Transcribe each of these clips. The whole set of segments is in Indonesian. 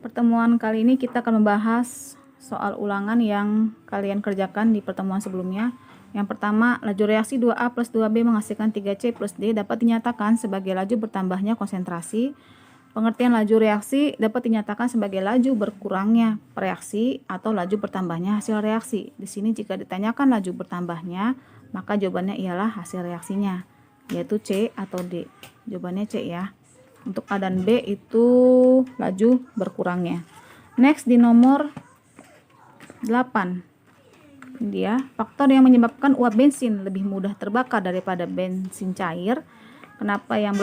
Pertemuan kali ini kita akan membahas soal ulangan yang kalian kerjakan di pertemuan sebelumnya. Yang pertama, laju reaksi 2A plus 2B menghasilkan 3C plus D dapat dinyatakan sebagai laju bertambahnya konsentrasi. Pengertian laju reaksi dapat dinyatakan sebagai laju berkurangnya reaksi atau laju bertambahnya hasil reaksi. Di sini jika ditanyakan laju bertambahnya, maka jawabannya ialah hasil reaksinya, yaitu C atau D. Jawabannya C ya. Untuk A dan B itu laju berkurangnya. Next di nomor 8. Dia faktor yang menyebabkan uap bensin lebih mudah terbakar daripada bensin cair. Kenapa yang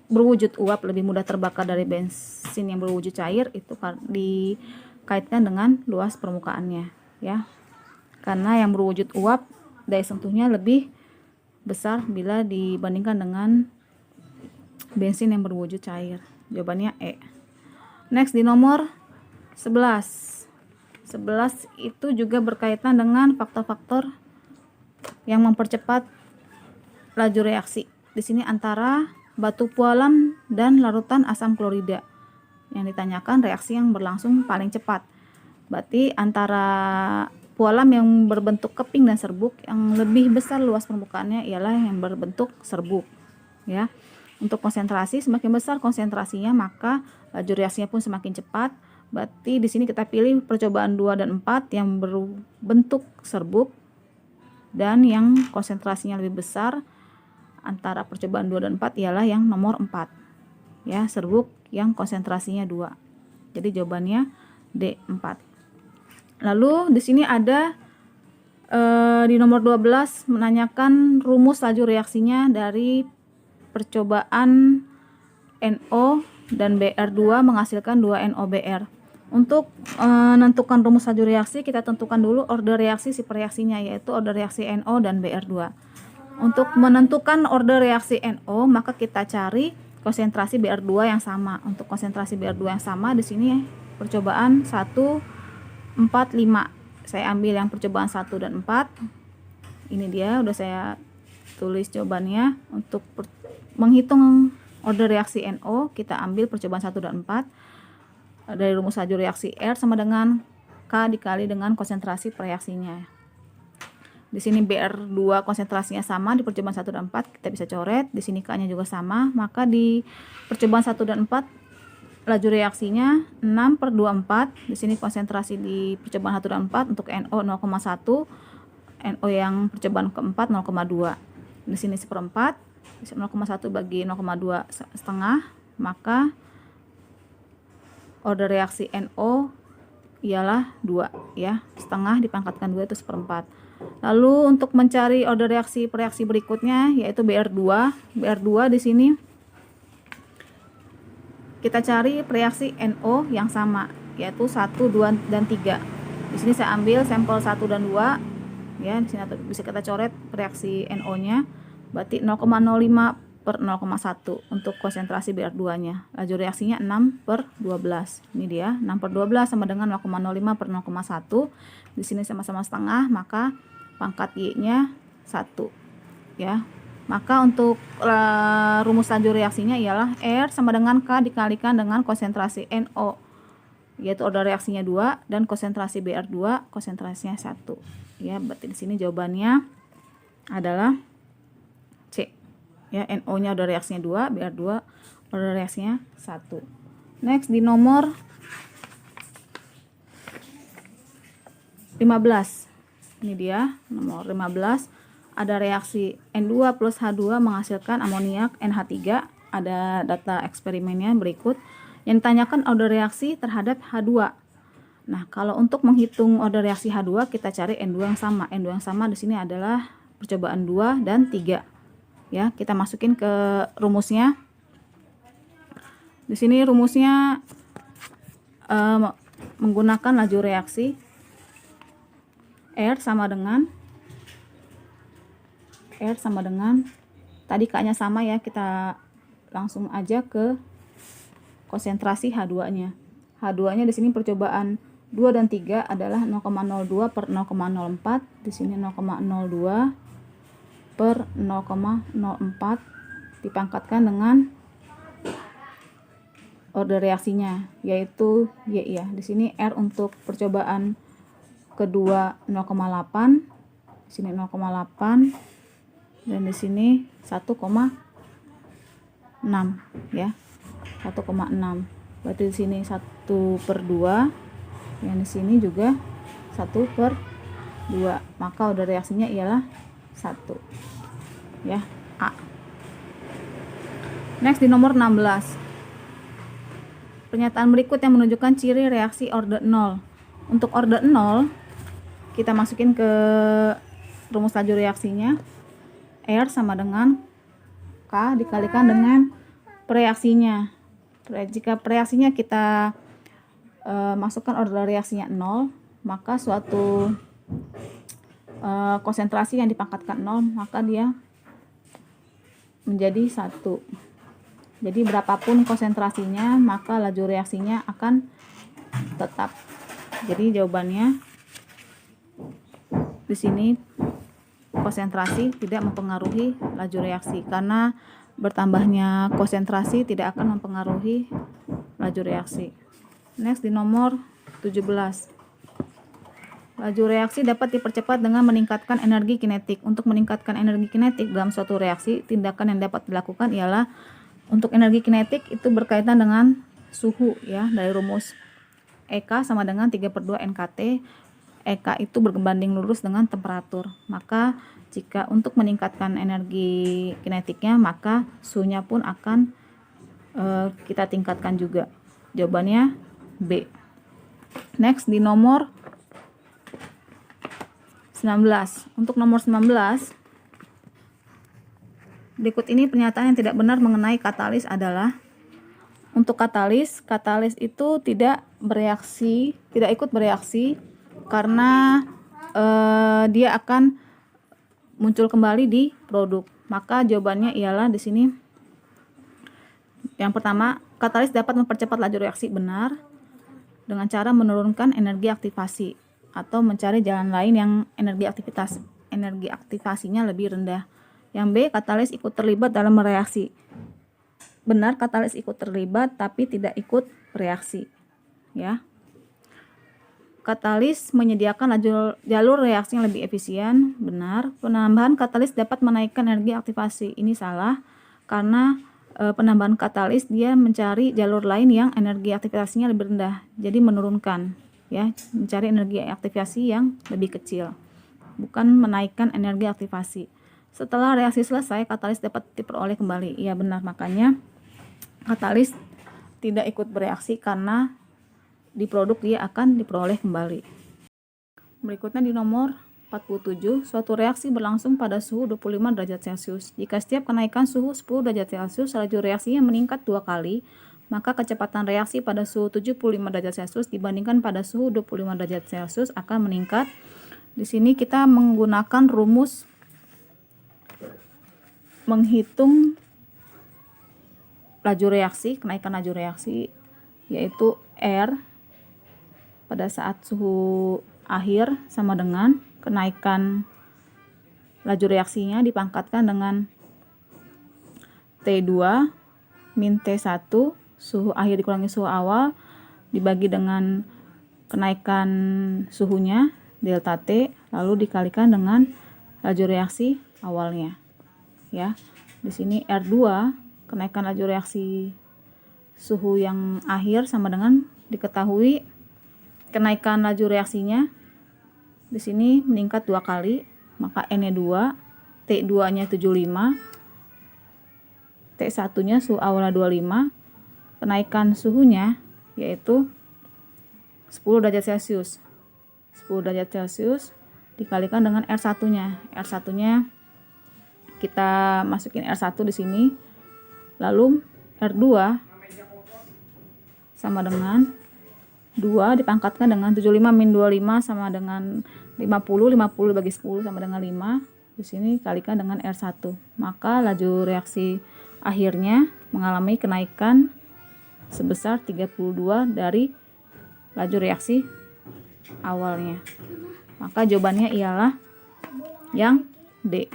berwujud uap lebih mudah terbakar dari bensin yang berwujud cair? Itu dikaitkan dengan luas permukaannya ya. Karena yang berwujud uap daya sentuhnya lebih besar bila dibandingkan dengan bensin yang berwujud cair. Jawabannya E. Next di nomor 11. 11 itu juga berkaitan dengan faktor-faktor yang mempercepat laju reaksi. Di sini antara batu pualam dan larutan asam klorida. Yang ditanyakan reaksi yang berlangsung paling cepat. Berarti antara pualam yang berbentuk keping dan serbuk, yang lebih besar luas permukaannya ialah yang berbentuk serbuk ya. Untuk konsentrasi, semakin besar konsentrasinya maka laju reaksinya pun semakin cepat. Berarti di sini kita pilih percobaan 2 dan 4 yang berbentuk serbuk dan yang konsentrasinya lebih besar. Antara percobaan 2 dan 4 ialah yang nomor 4 ya, serbuk yang konsentrasinya 2. Jadi jawabannya D4. Lalu di sini ada di nomor 12 menanyakan rumus laju reaksinya dari percobaan NO dan Br2 menghasilkan 2 NOBr. Untuk menentukan rumus laju reaksi, kita tentukan dulu order reaksi si reaksinya, yaitu order reaksi NO dan Br2. Untuk menentukan order reaksi NO, maka kita cari konsentrasi Br2 yang sama. Untuk konsentrasi Br2 yang sama, di sini percobaan 1, 4, 5. Saya ambil yang percobaan 1 dan 4. Ini dia, udah saya tulis jawabannya. Untuk menghitung order reaksi NO, kita ambil percobaan 1 dan 4. Dari rumus laju reaksi R sama dengan K dikali dengan konsentrasi reaksinya. Di sini Br2 konsentrasinya sama di percobaan 1 dan 4, kita bisa coret. Di sini K-nya juga sama, maka di percobaan 1 dan 4 laju reaksinya 6/24. Di sini konsentrasi di percobaan 1 dan 4 untuk NO 0,1, NO yang percobaan keempat 0,2. Di sini 1/4, 0,1 bagi 0,2 setengah, maka order reaksi NO ialah 2 ya. Setengah dipangkatkan 2 itu 1/4. Lalu untuk mencari order reaksi berikutnya yaitu Br2. Br2 di sini kita cari reaksi NO yang sama yaitu 1, 2 dan 3. Di sini saya ambil sampel 1 dan 2 ya. Di sini bisa kita coret reaksi NO-nya. Berarti 0,05/0,1 untuk konsentrasi Br2-nya. Laju reaksinya 6/12. Ini dia, 6/12 sama dengan 0,05/0,1. Di sini sama-sama setengah, maka pangkat Y-nya 1 ya. Maka untuk rumus laju reaksinya ialah R sama dengan K dikalikan dengan konsentrasi NO, yaitu order reaksinya 2 dan konsentrasi Br2 konsentrasinya 1 ya. Berarti di sini jawabannya adalah C ya. NO-nya order reaksinya 2, Br2 order reaksinya 1. Next di nomor 15. Ini dia nomor 15. Ada reaksi N2 plus H2 menghasilkan amoniak NH3. Ada data eksperimennya berikut. Yang ditanyakan order reaksi terhadap H2. Nah, kalau untuk menghitung order reaksi H2, kita cari N2 yang sama. N2 yang sama di sini adalah percobaan 2 dan 3. Ya, kita masukin ke rumusnya. Di sini rumusnya menggunakan laju reaksi R sama dengan tadi K-nya sama ya, kita langsung aja ke konsentrasi H2-nya. H2-nya di sini percobaan 2 dan 3 adalah 0,02/0,04. Di sini 0,02/0,04 dipangkatkan dengan order reaksinya, yaitu Y ya. Di sini R untuk percobaan kedua 0,8, di sini 0,8, dan di sini 1,6 ya. 1,6. Berarti di sini 1/2, yang di sini juga 1/2. Maka order reaksinya ialah 1 ya, A. Next di nomor 16. Pernyataan berikut yang menunjukkan ciri reaksi order 0. Untuk order 0 kita masukin ke rumus laju reaksinya. R sama dengan K dikalikan dengan prereaksinya. Jika prereaksinya kita masukkan order reaksinya 0, maka suatu konsentrasi yang dipangkatkan 0, maka dia menjadi 1. Jadi berapapun konsentrasinya, maka laju reaksinya akan tetap. Jadi jawabannya di sini konsentrasi tidak mempengaruhi laju reaksi, karena bertambahnya konsentrasi tidak akan mempengaruhi laju reaksi. Next di nomor 17. Laju reaksi dapat dipercepat dengan meningkatkan energi kinetik. Untuk meningkatkan energi kinetik dalam suatu reaksi, tindakan yang dapat dilakukan ialah untuk energi kinetik itu berkaitan dengan suhu ya, dari rumus EK sama dengan 3/2 NKT. EK itu berbanding lurus dengan temperatur. Maka jika untuk meningkatkan energi kinetiknya, maka suhunya pun akan kita tingkatkan juga. Jawabannya B. Next di nomor 19. Untuk nomor 19, berikut ini pernyataan yang tidak benar mengenai katalis adalah: untuk katalis itu tidak ikut bereaksi karena dia akan muncul kembali di produk. Maka jawabannya ialah di sini yang pertama, katalis dapat mempercepat laju reaksi benar dengan cara menurunkan energi aktivasi atau mencari jalan lain yang energi aktivasinya lebih rendah. Yang B, katalis ikut terlibat dalam reaksi. Benar, katalis ikut terlibat tapi tidak ikut bereaksi. Ya. Katalis menyediakan jalur reaksi yang lebih efisien. Benar. Penambahan katalis dapat menaikkan energi aktivasi. Ini salah, karena penambahan katalis dia mencari jalur lain yang energi aktivasinya lebih rendah. Jadi menurunkan, ya, mencari energi aktivasi yang lebih kecil, bukan menaikkan energi aktivasi. Setelah reaksi selesai, katalis dapat diperoleh kembali. Iya benar, makanya katalis tidak ikut bereaksi karena di produk dia akan diperoleh kembali. Berikutnya di nomor 47, suatu reaksi berlangsung pada suhu 25 derajat Celcius. Jika setiap kenaikan suhu 10 derajat Celcius, laju reaksinya meningkat 2 kali, maka kecepatan reaksi pada suhu 75 derajat Celcius dibandingkan pada suhu 25 derajat Celcius akan meningkat. Di sini kita menggunakan rumus menghitung laju reaksi, kenaikan laju reaksi, yaitu R pada saat suhu akhir sama dengan kenaikan laju reaksinya dipangkatkan dengan T2 min T1, suhu akhir dikurangi suhu awal, dibagi dengan kenaikan suhunya delta T, lalu dikalikan dengan laju reaksi awalnya. Ya, di sini R2 kenaikan laju reaksi suhu yang akhir sama dengan diketahui kenaikan laju reaksinya di sini meningkat 2 kali, maka N-nya 2, T2-nya 75, T1-nya suhu awalnya 25, kenaikan suhunya yaitu 10 derajat Celcius. 10 derajat Celcius dikalikan dengan R1-nya. R1-nya kita masukin R1 di sini. Lalu R2 sama dengan 2 dipangkatkan dengan 75 min 25 sama dengan 50 bagi 10 sama dengan 5. Di sini kalikan dengan R1. Maka laju reaksi akhirnya mengalami kenaikan sebesar 32 dari laju reaksi awalnya. Maka jawabannya ialah yang D.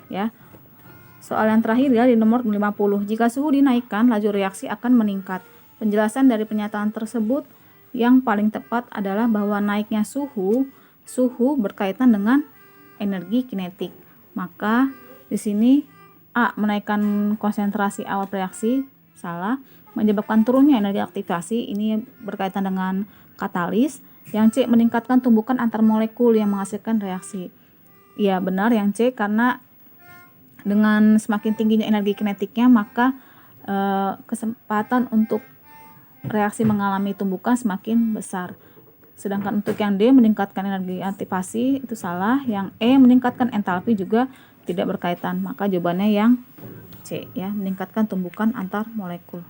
Ya. Soal yang terakhir ya di nomor 50. Jika suhu dinaikkan, laju reaksi akan meningkat. Penjelasan dari pernyataan tersebut yang paling tepat adalah bahwa naiknya suhu berkaitan dengan energi kinetik. Maka di sini A menaikkan konsentrasi awal reaksi, salah. Menyebabkan turunnya energi aktivasi, ini berkaitan dengan katalis. Yang C meningkatkan tumbukan antar molekul yang menghasilkan reaksi. Ya benar yang C, karena dengan semakin tingginya energi kinetiknya maka kesempatan untuk reaksi mengalami tumbukan semakin besar. Sedangkan untuk yang D meningkatkan energi aktivasi itu salah. Yang E meningkatkan entalpi juga tidak berkaitan. Maka jawabannya yang C ya, meningkatkan tumbukan antar molekul.